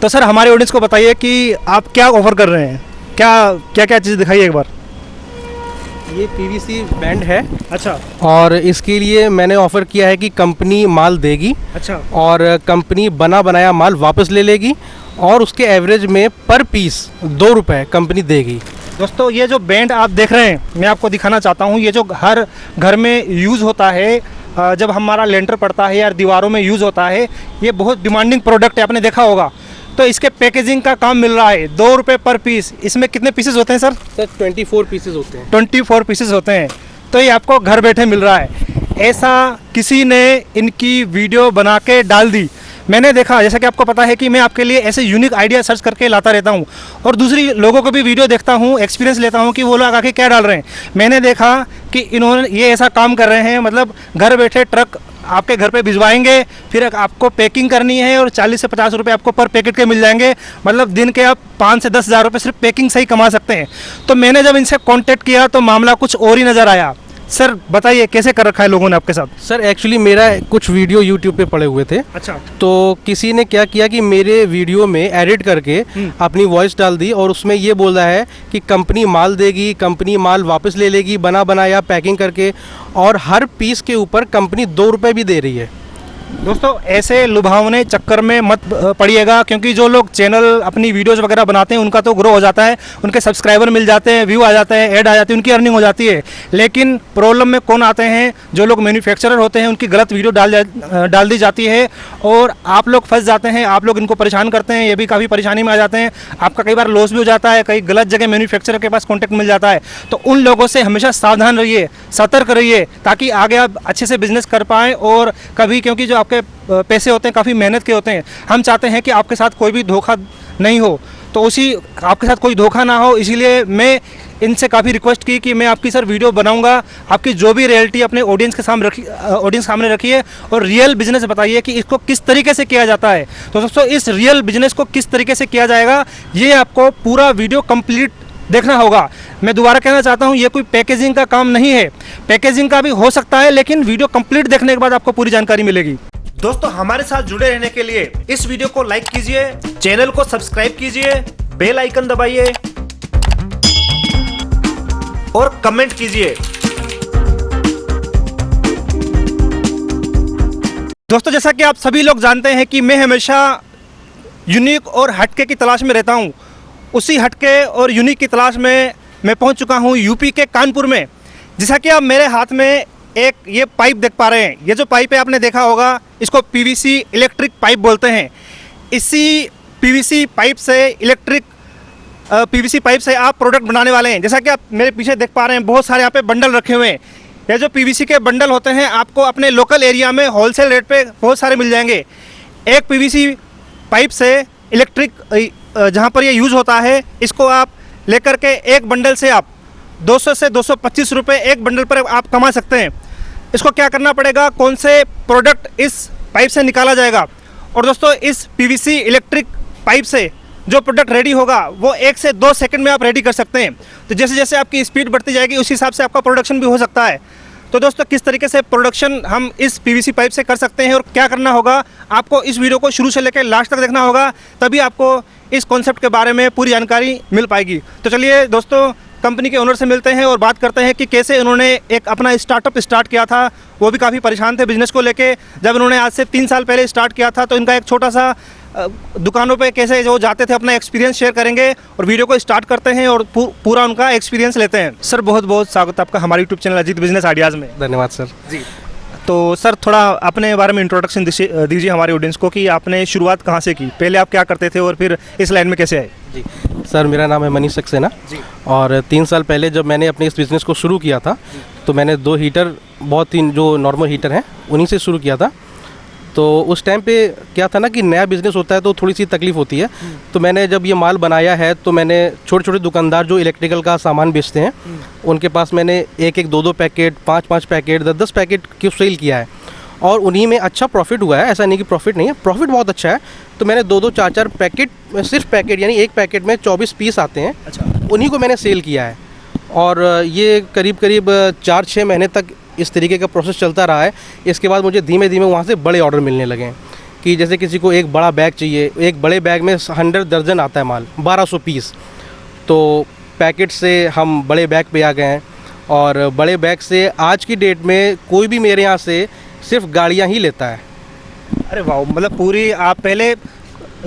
तो सर हमारे ऑडियंस को बताइए कि आप क्या ऑफर कर रहे हैं, क्या क्या क्या चीज़ दिखाइए एक बार। ये पीवीसी बैंड है। अच्छा और इसके लिए मैंने ऑफ़र किया है कि कंपनी माल देगी। अच्छा और कंपनी बना बनाया माल वापस ले लेगी और उसके एवरेज में पर पीस 2 रुपये कंपनी देगी। दोस्तों, ये जो बैंड आप देख रहे हैं मैं आपको दिखाना चाहता हूँ। ये जो हर घर में यूज़ होता है, जब हमारा लेंटर पड़ता है या दीवारों में यूज़ होता है, ये बहुत डिमांडिंग प्रोडक्ट है, आपने देखा होगा। तो इसके पैकेजिंग का काम मिल रहा है 2 रुपये पर पीस। इसमें कितने पीसेस होते हैं सर? सर 24 पीसेस होते हैं। 24 पीसेस होते हैं। तो ये आपको घर बैठे मिल रहा है। ऐसा किसी ने इनकी वीडियो बना के डाल दी, मैंने देखा। जैसा कि आपको पता है कि मैं आपके लिए ऐसे यूनिक आइडिया सर्च करके लाता रहता हूँ और दूसरी लोगों को भी वीडियो देखता हूँ, एक्सपीरियंस लेता हूँ कि वो लोग आके क्या डाल रहे हैं। मैंने देखा कि इन्होंने ये ऐसा काम कर रहे हैं, मतलब घर बैठे ट्रक आपके घर पे भिजवाएंगे, फिर आपको पैकिंग करनी है और 40 से 50 रुपये आपको पर पैकेट के मिल जाएंगे। मतलब दिन के आप 5 से 10 हज़ार रुपये सिर्फ पैकिंग से ही कमा सकते हैं। तो मैंने जब इनसे कांटेक्ट किया तो मामला कुछ और ही नज़र आया। सर बताइए कैसे कर रखा है लोगों ने आपके साथ? सर एक्चुअली मेरा कुछ वीडियो यूट्यूब पे पड़े हुए थे। अच्छा। तो किसी ने क्या किया कि मेरे वीडियो में एडिट करके अपनी वॉइस डाल दी और उसमें ये बोल रहा है कि कंपनी माल देगी, कंपनी माल वापस ले लेगी बना बनाया पैकिंग करके, और हर पीस के ऊपर कंपनी 2 रुपये भी दे रही है। दोस्तों, ऐसे लुभावने चक्कर में मत पड़िएगा, क्योंकि जो लोग चैनल अपनी वीडियोस वगैरह बनाते हैं उनका तो ग्रो हो जाता है, उनके सब्सक्राइबर मिल जाते हैं, व्यू आ जाते हैं, ऐड आ जाती है, उनकी अर्निंग हो जाती है। लेकिन प्रॉब्लम में कौन आते हैं? जो लोग मैन्युफैक्चरर होते हैं, उनकी गलत वीडियो डाल दी जाती है और आप लोग फंस जाते हैं। आप लोग इनको परेशान करते हैं, ये भी काफ़ी परेशानी में आ जाते हैं। आपका कई बार लॉस भी हो जाता है, कई गलत जगह मैन्युफैक्चरर के पास कॉन्टैक्ट मिल जाता है। तो उन लोगों से हमेशा सावधान रहिए, सतर्क रहिए, ताकि आगे आप अच्छे से बिजनेस कर पाएँ। और कभी, क्योंकि जो आपके पैसे होते हैं काफ़ी मेहनत के होते हैं, हम चाहते हैं कि आपके साथ कोई भी धोखा नहीं हो, तो उसी आपके साथ कोई धोखा ना हो। इसीलिए मैं इनसे काफ़ी रिक्वेस्ट की कि मैं आपकी सर वीडियो बनाऊंगा, आपकी जो भी रियलिटी अपने ऑडियंस के सामने रखिए और रियल बिजनेस बताइए कि इसको किस तरीके से किया जाता है। तो दोस्तों, इस रियल बिजनेस को किस तरीके से किया जाएगा, ये आपको पूरा वीडियो कंप्लीट देखना होगा। मैं दोबारा कहना चाहता हूँ, ये कोई पैकेजिंग का काम नहीं है, पैकेजिंग का भी हो सकता है, लेकिन वीडियो कंप्लीट देखने के बाद आपको पूरी जानकारी मिलेगी। दोस्तों, हमारे साथ जुड़े रहने के लिए इस वीडियो को लाइक कीजिए, चैनल को सब्सक्राइब कीजिए, बेल आइकन दबाइए और कमेंट कीजिए। दोस्तों, जैसा कि आप सभी लोग जानते हैं कि मैं हमेशा यूनिक और हटके की तलाश में रहता हूं। उसी हटके और यूनिक की तलाश में मैं पहुंच चुका हूं यूपी के कानपुर में। जैसा कि आप मेरे हाथ में एक ये पाइप देख पा रहे हैं, ये जो पाइप है आपने देखा होगा, इसको पीवीसी इलेक्ट्रिक पाइप बोलते हैं। इसी पीवीसी पाइप से आप प्रोडक्ट बनाने वाले हैं। जैसा कि आप मेरे पीछे देख पा रहे हैं, बहुत सारे यहाँ पे बंडल रखे हुए हैं। ये जो पीवीसी के बंडल होते हैं, आपको अपने लोकल एरिया में होलसेल रेट पे बहुत सारे मिल जाएंगे। एक पीवीसी पाइप से इलेक्ट्रिक जहाँ पर ये यूज़ होता है, इसको आप लेकर के एक बंडल से आप 200 से 225 रुपये एक बंडल पर आप कमा सकते हैं। इसको क्या करना पड़ेगा, कौन से प्रोडक्ट इस पाइप से निकाला जाएगा, और दोस्तों इस पीवीसी इलेक्ट्रिक पाइप से जो प्रोडक्ट रेडी होगा वो 1 से 2 सेकंड में आप रेडी कर सकते हैं। तो जैसे जैसे आपकी स्पीड बढ़ती जाएगी उस हिसाब से आपका प्रोडक्शन भी हो सकता है। तो दोस्तों, किस तरीके से प्रोडक्शन हम इस पीवीसी पाइप से कर सकते हैं और क्या करना होगा, आपको इस वीडियो को शुरू से लेकर लास्ट तक देखना होगा, तभी आपको इस कॉन्सेप्ट के बारे में पूरी जानकारी मिल पाएगी। तो चलिए दोस्तों, कंपनी के ओनर से मिलते हैं और बात करते हैं कि कैसे उन्होंने एक अपना स्टार्टअप स्टार्ट किया था। वो भी काफ़ी परेशान थे बिज़नेस को लेके। जब उन्होंने आज से 3 साल पहले स्टार्ट किया था, तो इनका एक छोटा सा दुकानों पे कैसे जो जाते थे अपना एक्सपीरियंस शेयर करेंगे और वीडियो को स्टार्ट करते हैं और पूरा उनका एक्सपीरियंस लेते हैं। सर, बहुत बहुत स्वागत आपका हमारे YouTube channel Ajit business ideas में। धन्यवाद सर जी। तो सर, थोड़ा अपने बारे में इंट्रोडक्शन दीजिए हमारे ऑडियंस को कि आपने शुरुआत कहाँ से की, पहले आप क्या करते थे और फिर इस लाइन में कैसे आए? जी सर, मेरा नाम है मनीष सक्सेना जी। और 3 साल पहले जब मैंने अपने इस बिज़नेस को शुरू किया था, तो मैंने 2 हीटर, बहुत ही जो नॉर्मल हीटर हैं उन्हीं से शुरू किया था। तो उस टाइम पे क्या था ना कि नया बिज़नेस होता है तो थोड़ी सी तकलीफ़ होती है। तो मैंने जब ये माल बनाया है, तो मैंने छोटे छोटे दुकानदार जो इलेक्ट्रिकल का सामान बेचते हैं उनके पास मैंने 1-1, 2-2 पैकेट, 5-5 पैकेट, 10-10 पैकेट की सेल किया है और उन्हीं में अच्छा प्रॉफिट हुआ है। ऐसा नहीं कि प्रॉफिट नहीं है, प्रॉफिट बहुत अच्छा है। तो मैंने 2-2, 4-4 पैकेट, सिर्फ पैकेट यानी एक पैकेट में 24 पीस आते हैं। अच्छा। उन्हीं को मैंने सेल किया है और ये करीब 4-6 महीने तक इस तरीके का प्रोसेस चलता रहा है। इसके बाद मुझे धीमे धीमे वहाँ से बड़े ऑर्डर मिलने लगे कि जैसे किसी को एक बड़ा बैग चाहिए, एक बड़े बैग में 100 दर्जन आता है माल, 1200 पीस, तो पैकेट से हम बड़े बैग पे आ गए हैं। और बड़े बैग से आज की डेट में कोई भी मेरे यहाँ से सिर्फ गाड़ियाँ ही लेता है। अरे वाह, मतलब पूरी आप पहले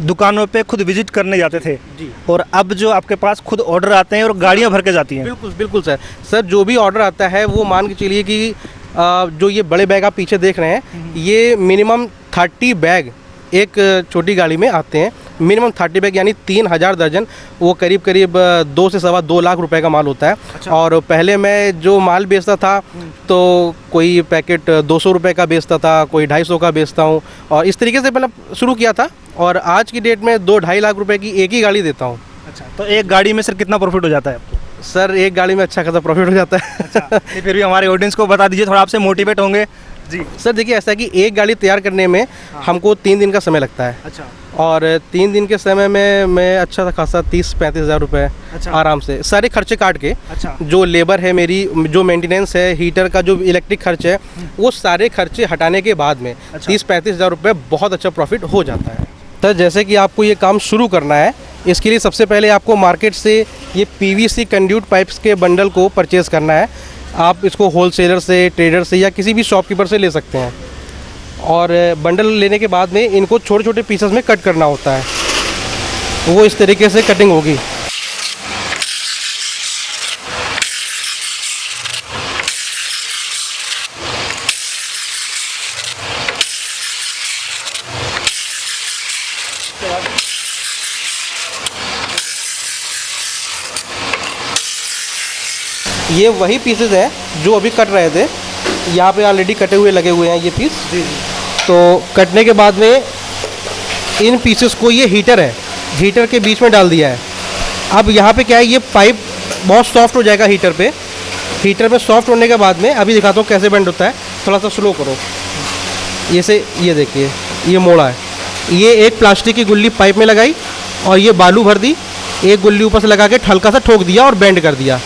दुकानों पे खुद विजिट करने जाते थे जी। और अब जो आपके पास खुद ऑर्डर आते हैं और गाड़ियां भर के जाती हैं। बिल्कुल बिल्कुल सर। सर जो भी ऑर्डर आता है वो मान के चलिए कि जो ये बड़े बैग आप पीछे देख रहे हैं, ये मिनिमम 30 बैग एक छोटी गाड़ी में आते हैं। मिनिमम 30 बैग यानी 3000 दर्जन, वो करीब करीब 2 से सवा 2 लाख रुपए का माल होता है। अच्छा। और पहले मैं जो माल बेचता था तो कोई पैकेट 200 रुपये का बेचता था, कोई 250 का बेचता हूँ, और इस तरीके से मैंने शुरू किया था। और आज की डेट में 2-2.5 लाख रुपए की एक ही गाड़ी देता हूँ। अच्छा, तो एक गाड़ी में सर कितना प्रॉफिट हो जाता है आपको? सर एक गाड़ी में अच्छा खासा प्रॉफिट हो जाता है। नहीं, फिर भी हमारे ऑडियंस को बता दीजिए, थोड़ा आपसे मोटिवेट होंगे जी। सर देखिए, ऐसा है कि एक गाड़ी तैयार करने में हमको 3 दिन का समय लगता है। अच्छा। और 3 दिन के समय में मैं अच्छा खासा 30-35 हज़ार रुपये अच्छा। आराम से सारे खर्चे काट के, अच्छा। जो लेबर है मेरी, जो मेंटेनेंस है, हीटर का जो इलेक्ट्रिक खर्च है, वो सारे खर्चे हटाने के बाद में अच्छा। 30-35 हज़ार रुपये बहुत अच्छा प्रॉफिट हो जाता है। सर जैसे कि आपको ये काम शुरू करना है, इसके लिए सबसे पहले आपको मार्केट से ये PVC कंड्यूट पाइप्स के बंडल को परचेज़ करना है। आप इसको होलसेलर से, ट्रेडर से या किसी भी शॉपकीपर से ले सकते हैं। और बंडल लेने के बाद में इनको छोटे छोटे पीसेस में कट करना होता है, वो इस तरीके से कटिंग होगी। ये वही पीसेस हैं जो अभी कट रहे थे, यहाँ पे ऑलरेडी कटे हुए लगे हुए हैं ये पीस। तो कटने के बाद में इन पीसेस को, ये हीटर है, हीटर के बीच में डाल दिया है। अब यहाँ पे क्या है, ये पाइप बहुत सॉफ्ट हो जाएगा हीटर पे। हीटर पे सॉफ्ट होने के बाद में अभी दिखाता हूँ कैसे बेंड होता है, थोड़ा सा स्लो करो। ये से, ये देखिए, ये मोड़ा है, ये एक प्लास्टिक की गुल्ली पाइप में लगाई और ये बालू भर दी, एक गुल्ली ऊपर से लगा के हल्का सा ठोक दिया और बेंड कर दिया।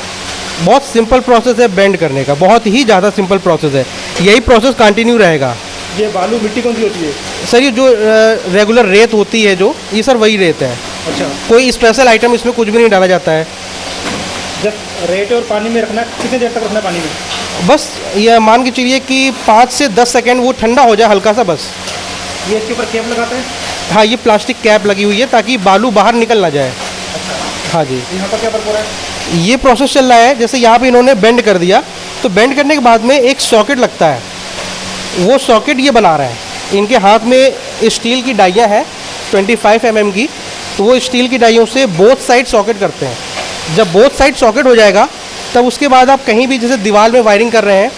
बहुत सिंपल प्रोसेस है बेंड करने का, बहुत ही ज़्यादा सिंपल प्रोसेस है। यही प्रोसेस कंटिन्यू रहेगा। ये बालू मिट्टी कौन सी होती है? सर ये जो रेगुलर रेत होती है, जो ये सर वही रेत है। अच्छा। कोई स्पेशल आइटम इसमें कुछ भी नहीं डाला जाता है। जब रेत और पानी में रखना, कितने देर तक रखना पानी में? बस ये मान के चलिए कि 5 से 10 सेकेंड वो ठंडा हो जाए हल्का सा, बस। ये इसके ऊपर कैप लगाते हैं? हाँ, ये प्लास्टिक कैप लगी हुई है ताकि बालू बाहर निकल ना जाए। अच्छा। हाँ जी। यहाँ पर क्या फर्क हो रहा है? ये प्रोसेस चल रहा है, जैसे यहाँ पे इन्होंने बेंड कर दिया, तो बेंड करने के बाद में एक सॉकेट लगता है, वो सॉकेट ये बना रहे हैं। इनके हाथ में स्टील की डाइयाँ हैं 25 mm की, तो वो स्टील की डाइयों से बोथ साइड सॉकेट करते हैं। जब बोथ साइड सॉकेट हो जाएगा, तब उसके बाद आप कहीं भी जैसे दीवार में वायरिंग कर रहे हैं,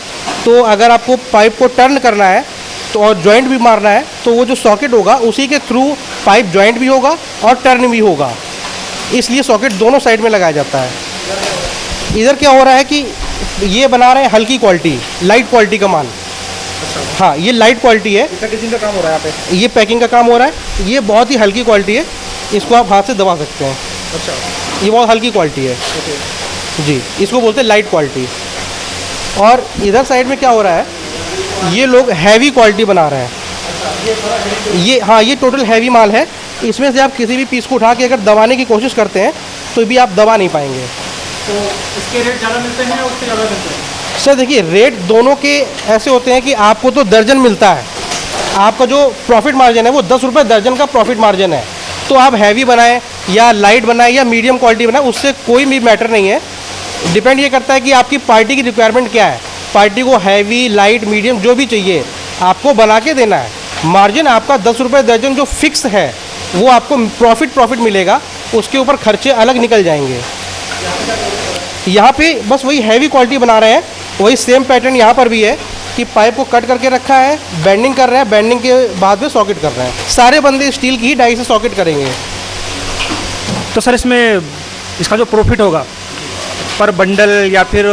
तो अगर आपको पाइप को टर्न करना है तो और जॉइंट भी मारना है, तो वो जो सॉकेट होगा उसी के थ्रू पाइप जॉइंट भी होगा और टर्न भी होगा। इसलिए सॉकेट दोनों साइड में लगाया जाता है। इधर क्या हो रहा है कि ये बना रहे हैं हल्की क्वालिटी, लाइट क्वालिटी का माल। हाँ, ये लाइट क्वालिटी है। इसका किस दिन का काम हो रहा है यहाँ पे? ये पैकिंग का काम हो रहा है। ये बहुत ही हल्की क्वालिटी है, इसको आप हाथ से दबा सकते हैं। अच्छा। ये बहुत हल्की क्वालिटी है ओके। जी, इसको बोलते हैं लाइट क्वालिटी। और इधर साइड में क्या हो रहा है, ये लोग हैवी क्वालिटी बना रहे हैं। ये, हाँ, ये टोटल हैवी माल है। इसमें से आप किसी भी पीस को उठा के अगर दबाने की कोशिश करते हैं तो भी आप दबा नहीं पाएंगे। तो इसके रेट ज़्यादा मिलते हैं या उससे ज़्यादा मिलते हैं? सर देखिए, रेट दोनों के ऐसे होते हैं कि आपको तो दर्जन मिलता है, आपका जो प्रॉफिट मार्जिन है वो 10 रुपये दर्जन का प्रॉफिट मार्जिन है। तो आप हैवी बनाएं या लाइट बनाएं या मीडियम क्वालिटी बनाएं, उससे कोई भी मैटर नहीं है। डिपेंड ये करता है कि आपकी पार्टी की रिक्वायरमेंट क्या है। पार्टी को हैवी, लाइट, मीडियम जो भी चाहिए आपको बना के देना है। मार्जिन आपका 10 रुपये दर्जन जो फिक्स है, वो आपको प्रॉफिट मिलेगा, उसके ऊपर खर्चे अलग निकल जाएंगे। यहाँ पे बस वही हैवी क्वालिटी बना रहे हैं, वही सेम पैटर्न यहाँ पर भी है कि पाइप को कट करके रखा है, बेंडिंग कर रहे हैं, बेंडिंग के बाद में सॉकेट कर रहे हैं। सारे बंदे स्टील की ही डाई से सॉकेट करेंगे। तो सर इसमें इसका जो प्रॉफिट होगा पर बंडल या फिर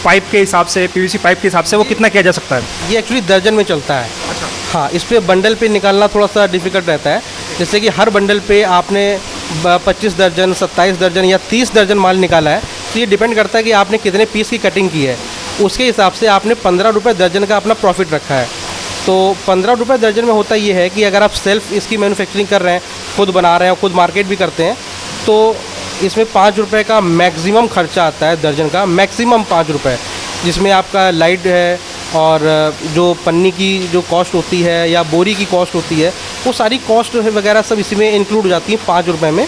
पाइप के हिसाब से, PVC पाइप के हिसाब से, वो कितना किया जा सकता है? ये एक्चुअली दर्जन में चलता है। अच्छा। हाँ, इस पर बंडल पे निकालना थोड़ा सा डिफिकल्ट रहता है। जैसे कि हर बंडल पे आपने 25 दर्जन, 27 दर्जन या 30 दर्जन माल निकाला है, तो ये डिपेंड करता है कि आपने कितने पीस की कटिंग की है। उसके हिसाब से आपने 15 रुपये दर्जन का अपना प्रॉफिट रखा है। तो 15 रुपये दर्जन में होता ये है कि अगर आप सेल्फ इसकी मैन्युफैक्चरिंग कर रहे हैं, खुद बना रहे हैं, खुद मार्केट भी करते हैं, तो इसमें 5 रुपये का मैक्सिमम खर्चा आता है दर्जन का, मैक्सिमम 5 रुपये, जिसमें आपका लाइट है और जो पन्नी की जो कॉस्ट होती है या बोरी की कॉस्ट होती है, वो सारी कॉस्ट वगैरह सब इसमें इंक्लूड हो जाती है 5 रुपये में।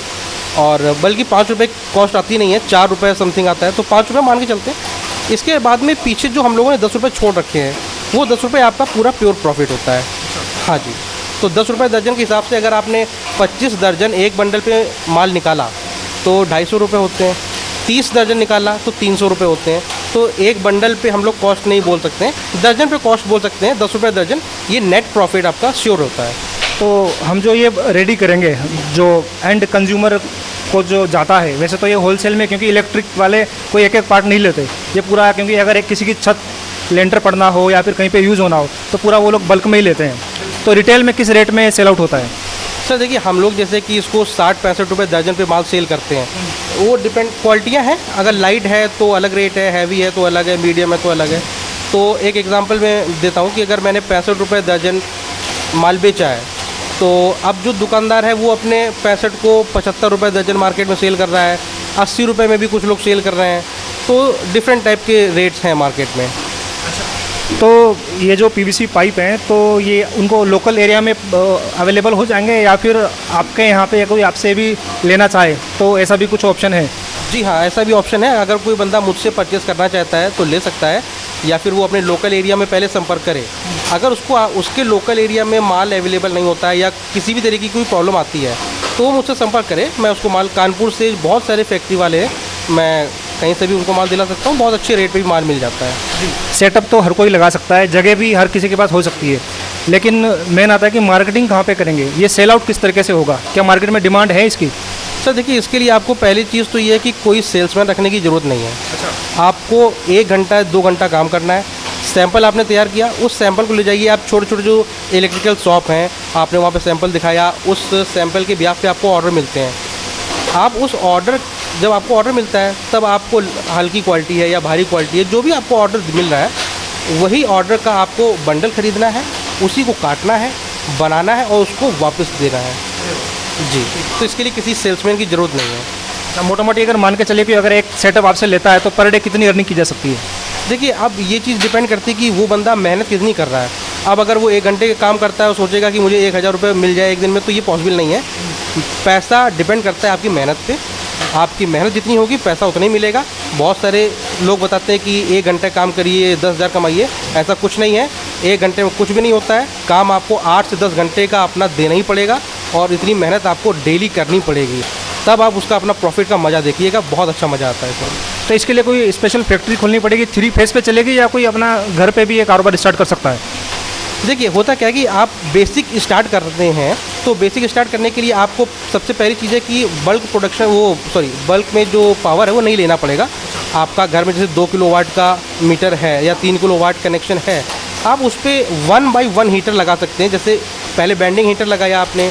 और बल्कि 5 रुपये कॉस्ट आती नहीं है, 4 रुपये समथिंग आता है, तो 5 रुपये मान के चलते हैं। इसके बाद में पीछे जो हम लोगों ने 10 रुपये छोड़ रखे हैं, वो 10 रुपये आपका पूरा प्योर प्रॉफिट होता है। हाँ जी, तो 10 रुपये दर्जन के हिसाब से अगर आपने 25 दर्जन एक बंडल पे माल निकाला तो 250 रुपये होते हैं, 30 दर्जन निकाला तो 300 रुपये होते हैं। तो एक बंडल पे हम लोग कॉस्ट नहीं बोल सकते हैं, दर्जन पे कॉस्ट बोल सकते हैं, 10 रुपये दर्जन, ये नेट प्रॉफिट आपका श्योर होता है। तो हम जो ये रेडी करेंगे, जो एंड कंज्यूमर को जो जाता है, वैसे तो ये होलसेल में, क्योंकि इलेक्ट्रिक वाले कोई एक एक पार्ट नहीं लेते, ये पूरा, क्योंकि अगर एक किसी की छत लेंटर पड़ना हो या फिर कहीं पे यूज़ होना हो तो पूरा वो लोग बल्क में ही लेते हैं। तो रिटेल में किस रेट में सेल आउट होता है? सर देखिए, हम लोग जैसे कि इसको 60-65 रुपये दर्जन पे माल सेल करते हैं, वो डिपेंड, क्वालिटियाँ हैं, अगर लाइट है तो अलग रेट है, हैवी है तो अलग है, मीडियम है तो अलग है। तो एक एग्जांपल मैं देता हूँ कि अगर मैंने 65 रुपये दर्जन माल बेचा है, तो अब जो दुकानदार है वो अपने 65 को 75 रुपये दर्जन मार्केट में सेल कर रहा है, 80 रुपये में भी कुछ लोग सेल कर रहे हैं, तो डिफरेंट टाइप के रेट्स हैं मार्केट में। तो ये जो पीवीसी पाइप हैं, तो ये उनको लोकल एरिया में अवेलेबल हो जाएंगे या फिर आपके यहाँ पे कोई आपसे भी लेना चाहे तो ऐसा भी कुछ ऑप्शन है? जी हाँ, ऐसा भी ऑप्शन है। अगर कोई बंदा मुझसे परचेज़ करना चाहता है तो ले सकता है, या फिर वो अपने लोकल एरिया में पहले संपर्क करे। अगर उसको उसके लोकल एरिया में माल अवेलेबल नहीं होता है या किसी भी तरीके की कोई प्रॉब्लम आती है तो वो मुझसे संपर्क करे। मैं उसको माल, कानपुर से बहुत सारे फैक्ट्री वाले हैं, मैं कहीं से भी उनको माल दिला सकता हूँ, बहुत अच्छे रेट पे भी माल मिल जाता है। सेटअप तो हर कोई लगा सकता है, जगह भी हर किसी के पास हो सकती है, लेकिन मेन आता है कि मार्केटिंग कहाँ पे करेंगे, ये सेल आउट किस तरीके से होगा, क्या मार्केट में डिमांड है इसकी? सर देखिए, इसके लिए आपको पहली चीज़ तो ये है कि कोई सेल्समैन रखने की ज़रूरत नहीं है। अच्छा। आपको 1 घंटा 2 घंटा काम करना है। सैंपल आपने तैयार किया, उस सैंपल को ले जाइए आप छोटे छोटे जो इलेक्ट्रिकल शॉप हैं, आपने वहाँ पे सैंपल दिखाया, उस सैंपल के ब्याह पे आपको ऑर्डर मिलते हैं। आप उस ऑर्डर, जब आपको ऑर्डर मिलता है तब आपको हल्की क्वालिटी है या भारी क्वालिटी है, जो भी आपको ऑर्डर मिल रहा है वही ऑर्डर का आपको बंडल ख़रीदना है, उसी को काटना है, बनाना है और उसको वापस देना है। जी, तो इसके लिए किसी सेल्समैन की ज़रूरत नहीं है। मोटा मोटी अगर मान के चलिए कि अगर एक सेटअप आपसे लेता है तो पर डे कितनी अर्निंग की जा सकती है? देखिए, अब ये चीज़ डिपेंड करती है कि वो बंदा मेहनत कितनी कर रहा है। अब अगर वो 1 घंटे का काम करता है और सोचेगा कि मुझे 1000 रुपये मिल जाए एक दिन में, तो ये पॉसिबल नहीं है। पैसा डिपेंड करता है आपकी मेहनत पे, आपकी मेहनत जितनी होगी पैसा उतना ही मिलेगा। बहुत सारे लोग बताते हैं कि 1 घंटे काम करिए 10,000 कमाइए, ऐसा कुछ नहीं है। 1 घंटे में कुछ भी नहीं होता है, काम आपको 8 से 10 घंटे का अपना देना ही पड़ेगा और इतनी मेहनत आपको डेली करनी पड़ेगी, तब आप उसका अपना प्रॉफिट का मज़ा देखिएगा, बहुत अच्छा मज़ा आता है सर। तो इसके लिए कोई स्पेशल फैक्ट्री खोलनी पड़ेगी, 3 फेस पे चलेगी, या कोई अपना घर पे भी ये कारोबार स्टार्ट कर सकता है? देखिए, होता क्या है कि आप बेसिक स्टार्ट करते हैं, तो बेसिक स्टार्ट करने के लिए आपको सबसे पहली चीज़ है कि बल्क प्रोडक्शन, बल्क में जो पावर है वो नहीं लेना पड़ेगा। आपका घर में जैसे 2 किलोवाट का मीटर है या 3 किलोवाट कनेक्शन है, आप उस पर 1 बाई 1 हीटर लगा सकते हैं। जैसे पहले बेंडिंग हीटर लगाया आपने,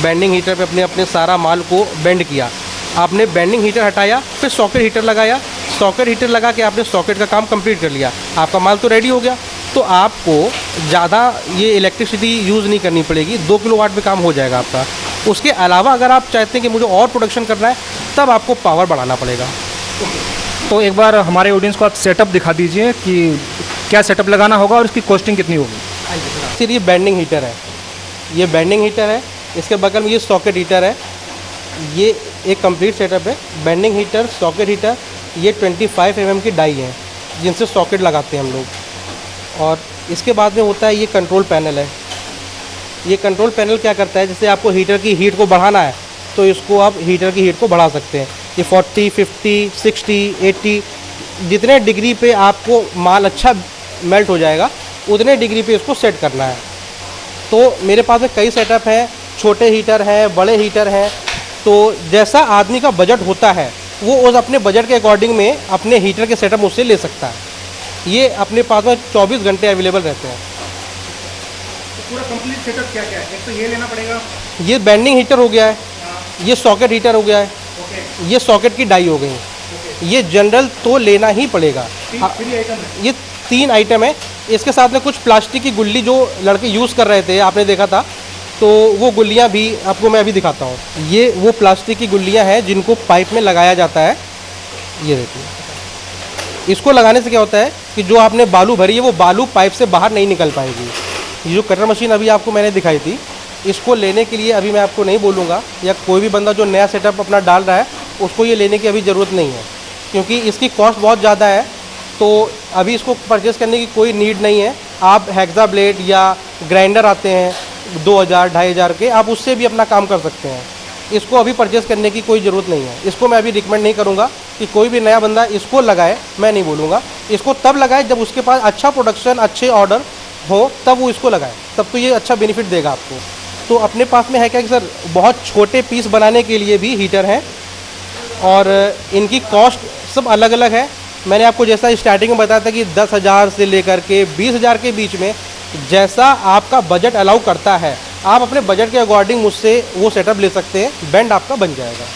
बेंडिंग हीटर पे अपने सारा माल को बेंड किया, आपने बेंडिंग हीटर हटाया, फिर सॉकेट हीटर लगाया, सॉकेट हीटर लगा के आपने सॉकेट का काम कंप्लीट कर लिया, आपका माल तो रेडी हो गया। तो आपको ज़्यादा ये इलेक्ट्रिसिटी यूज़ नहीं करनी पड़ेगी, 2 किलोवाट पे काम हो जाएगा आपका। उसके अलावा अगर आप चाहते हैं कि मुझे और प्रोडक्शन करना है, तब आपको पावर बढ़ाना पड़ेगा। तो एक बार हमारे ऑडियंस को आप सेटअप दिखा दीजिए कि क्या सेटअप लगाना होगा और इसकी कॉस्टिंग कितनी होगी। फिर ये बेंडिंग हीटर है, ये बेंडिंग हीटर है, इसके बगल में ये सॉकेट हीटर है, ये एक कंप्लीट सेटअप है। बेंडिंग हीटर, सॉकेट हीटर, ये 25 mm की डाई है जिनसे सॉकेट लगाते हैं हम लोग। और इसके बाद में होता है ये कंट्रोल पैनल है। ये कंट्रोल पैनल क्या करता है, जैसे आपको हीटर की हीट को बढ़ाना है तो इसको आप हीटर की हीट को बढ़ा सकते हैं। ये 40, 50, 60, 80 जितने डिग्री पे आपको माल अच्छा मेल्ट हो जाएगा उतने डिग्री पे इसको सेट करना है। तो मेरे पास में कई सेटअप हैं, छोटे हीटर हैं, बड़े हीटर हैं। तो जैसा आदमी का बजट होता है वो उस अपने बजट के अकॉर्डिंग में अपने हीटर के सेटअप मुझसे ले सकता है। ये अपने पास में 24 घंटे अवेलेबल रहते हैं। तो पूरा कंप्लीट सेटअप क्या क्या है? एक तो ये लेना पड़ेगा, ये बेंडिंग हीटर हो गया है, ये सॉकेट हीटर हो गया है, ये सॉकेट की डाई हो गई, ये जनरल तो लेना ही पड़ेगा। फ्री आइटम है। ये 3 आइटम है। इसके साथ में कुछ प्लास्टिक की गुल्ली जो लड़के यूज़ कर रहे थे, आपने देखा था, तो वो गुल्लियाँ भी आपको मैं अभी दिखाता हूँ। ये वो प्लास्टिक की गुल्लियाँ हैं जिनको पाइप में लगाया जाता है। ये देखिए, इसको लगाने से क्या होता है कि जो आपने बालू भरी है वो बालू पाइप से बाहर नहीं निकल पाएगी। ये जो कटर मशीन अभी आपको मैंने दिखाई थी, इसको लेने के लिए अभी मैं आपको नहीं बोलूँगा, या कोई भी बंदा जो नया सेटअप अपना डाल रहा है उसको ये लेने की अभी ज़रूरत नहीं है, क्योंकि इसकी कॉस्ट बहुत ज़्यादा है। तो अभी इसको परचेज़ करने की कोई नीड नहीं है। आप हेक्सा ब्लेड या ग्राइंडर आते हैं 2000-2500 के, आप उससे भी अपना काम कर सकते हैं। इसको अभी परचेज़ करने की कोई ज़रूरत नहीं है। इसको मैं अभी रिकमेंड नहीं करूँगा कि कोई भी नया बंदा इसको लगाए, मैं नहीं बोलूँगा। इसको तब लगाए जब उसके पास अच्छा प्रोडक्शन, अच्छे ऑर्डर हो, तब वो इसको लगाए, तब तो ये अच्छा बेनिफिट देगा आपको। तो अपने पास में है क्या कि सर, बहुत छोटे पीस बनाने के लिए भी हीटर हैं और इनकी कॉस्ट सब अलग अलग है। मैंने आपको जैसा स्टार्टिंग में बताया था कि 10,000 से लेकर के 20,000 के बीच में, जैसा आपका बजट अलाउ करता है, आप अपने बजट के अकॉर्डिंग मुझसे वो सेटअप ले सकते हैं, बैंड आपका बन जाएगा।